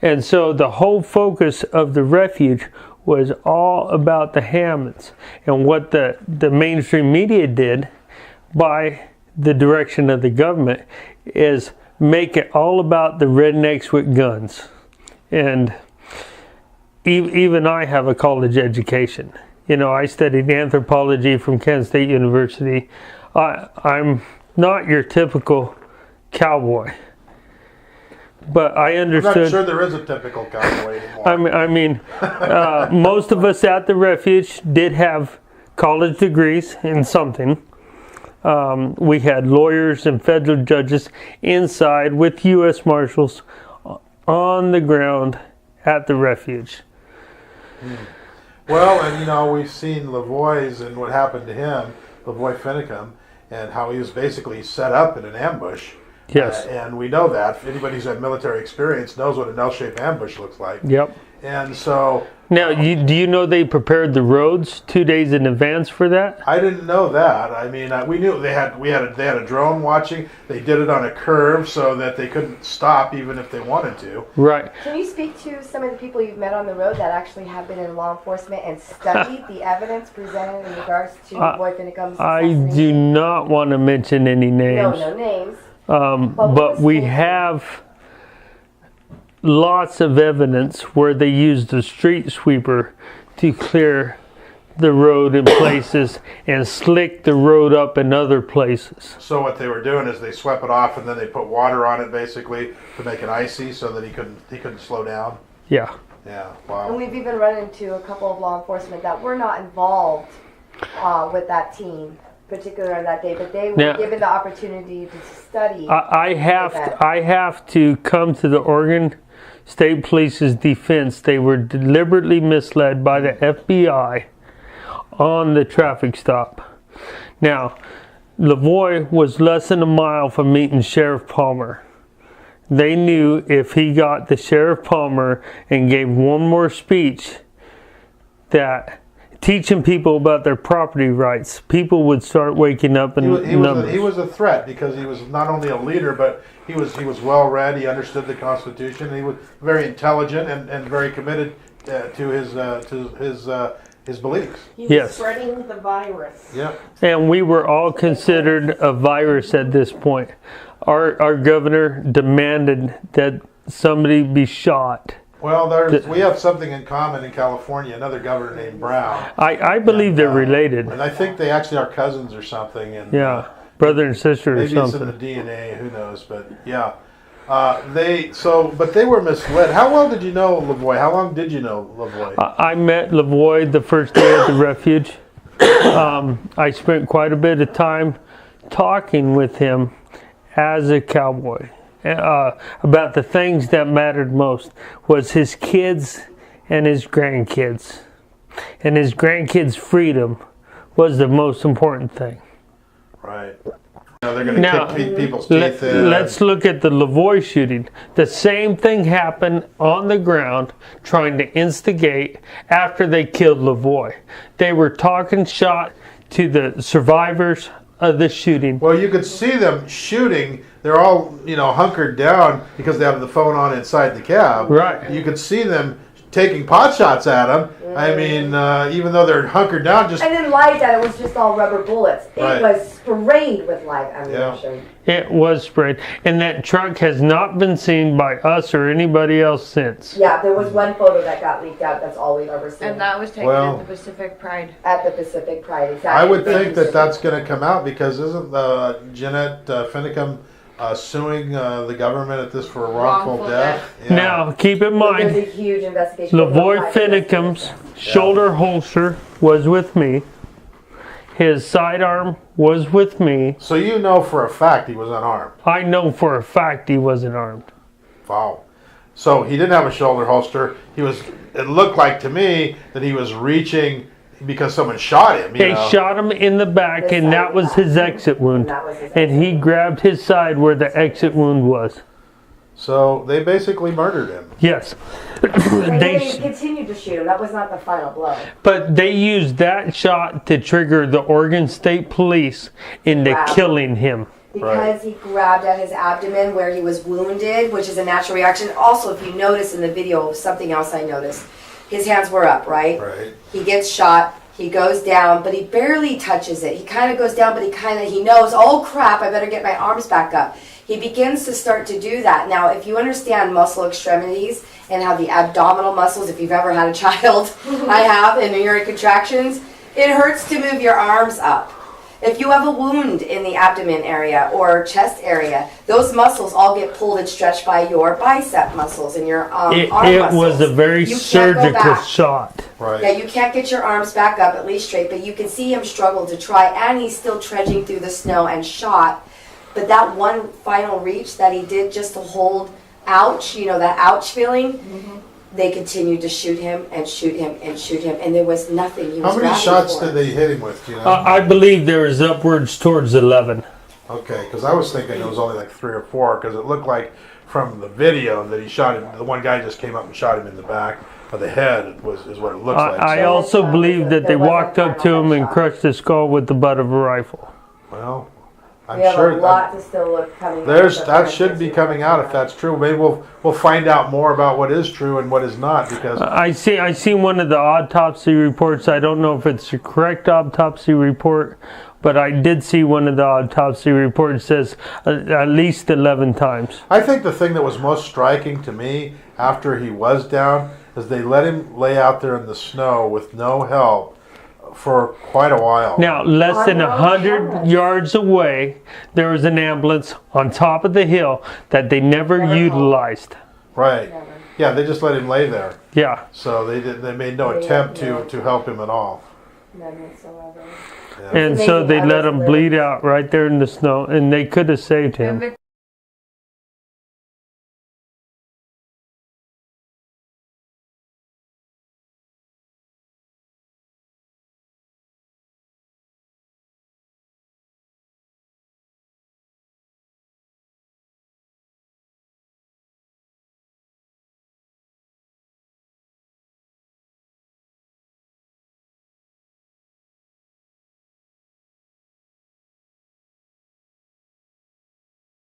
And so the whole focus of the refuge was all about the Hammonds. And what the mainstream media did, by the direction of the government, is make it all about the rednecks with guns. And even I have a college education. You know, I studied anthropology from Kansas State University. I'm not your typical cowboy. But I understood. I'm not sure there is a typical cowboy anymore. I mean, most of us at the refuge did have college degrees in something. We had lawyers and federal judges inside with U.S. Marshals on the ground at the refuge. Well, and you know, we've seen Lavoie's and what happened to him, Lavoie Finicum, and how he was basically set up in an ambush. Yes. And we know that. Anybody who's had military experience knows what an L-shaped ambush looks like. Yep. And so... Now, do you know they prepared the roads 2 days in advance for that? I didn't know that. I mean, we knew they had a drone watching. They did it on a curve so that they couldn't stop even if they wanted to. Right. Can you speak to some of the people you've met on the road that actually have been in law enforcement and studied the evidence presented in regards to Lavoie Finicum's assassination? I do not want to mention any names. No names. But we have lots of evidence where they used a street sweeper to clear the road in places and slick the road up in other places. So what they were doing is they swept it off and then they put water on it basically to make it icy so that he couldn't slow down. Yeah. Yeah. Wow. And we've even run into a couple of law enforcement that were not involved with that team, particularly on that day, but they were given the opportunity to study. I have to come to the Oregon State Police's defense. They were deliberately misled by the FBI on the traffic stop. Now, Lavoie was less than a mile from meeting Sheriff Palmer. They knew if he got the Sheriff Palmer and gave one more speech that teaching people about their property rights, people would start waking up in numbers. He was a threat because he was not only a leader, but he was well read. He understood the Constitution. He was very intelligent and very committed to his beliefs. He was spreading the virus. Yep. And we were all considered a virus at this point. Our governor demanded that somebody be shot. Well, we have something in common in California, another governor named Brown. I believe they're related. And I think they actually are cousins or something. And, yeah, brother and sister or something. Maybe it's in the DNA, who knows, but yeah. But they were misled. How well did you know Lavoie? How long did you know Lavoie? I met Lavoie the first day at the refuge. I spent quite a bit of time talking with him as a cowboy. About the things that mattered most was his kids and his grandkids. And his grandkids' freedom was the most important thing. Right. Now they're going to kick people's teeth in. Let's look at the Lavoie shooting. The same thing happened on the ground trying to instigate after they killed Lavoie. They were talking shot to the survivors of the shooting. Well, you could see them shooting. They're all, hunkered down because they have the phone on inside the cab. Right. You could see them taking pot shots at him. I mean, even though they're hunkered down, just... And then lied that it was just all rubber bullets. It was sprayed with live ammunition. Yeah. It was sprayed. And that truck has not been seen by us or anybody else since. Yeah, there was one photo that got leaked out. That's all we've ever seen. And that was taken at the Pacific Pride. At the Pacific Pride, exactly. I would think that that's going to come out because isn't Jeanette Finicum suing the government at this for a wrongful death? Yeah. Now, keep in mind, there's a huge investigation. Lavoie Finicum's shoulder holster was with me. His sidearm was with me. So you know for a fact he was unarmed? I know for a fact he wasn't armed. Wow. So he didn't have a shoulder holster. It looked like to me that he was reaching because someone shot him. They shot him in the back, and that was his exit wound. And he grabbed his side where the exit wound was. So they basically murdered him. Yes. They continued to shoot him. That was not the final blow. But they used that shot to trigger the Oregon State Police into killing him. because he grabbed at his abdomen where he was wounded, which is a natural reaction. Also, if you notice in the video, something else I noticed, his hands were up, right? Right. He gets shot, he goes down, but he barely touches it. He kind of goes down, but he knows, oh crap, I better get my arms back up. He begins to start to do that. Now, if you understand muscle extremities and how the abdominal muscles, if you've ever had a child, I have, and you're in contractions, it hurts to move your arms up. If you have a wound in the abdomen area or chest area, those muscles all get pulled and stretched by your bicep muscles and your arm muscles. It was a very surgical shot. Right. Yeah, you can't get your arms back up at least straight, but you can see him struggle to try, and he's still trudging through the snow and shot. But that one final reach that he did just to hold ouch, that ouch feeling, they continued to shoot him and shoot him and shoot him, and there was nothing he was How many grabbing shots for. did they hit him with? Do you know? I believe there is upwards towards 11. Okay, because I was thinking it was only like 3 or 4, because it looked like from the video that he shot him. The one guy just came up and shot him in the back of the head. Is what it looks like. I So, also believe that they There wasn't walked up to final him and shot. crushed his skull with the butt of a rifle. well, I'm We have sure a lot to still look coming. that should be coming out if that's true. Maybe we'll find out more about what is true and what is not, because I see one of the autopsy reports. I don't know if it's the correct autopsy report, but I did see one of the autopsy reports says at least 11 times. I think the thing that was most striking to me after he was down is they let him lay out there in the snow with no help for quite a while. Now, less than 100 yards away, there was an ambulance on top of the hill that they never utilized. Right. Never. Yeah, they just let him lay there. Yeah. So they made no They attempt had no- to help him at all. None whatsoever. Yeah. And so they let him bleed out right there in the snow, and they could have saved him.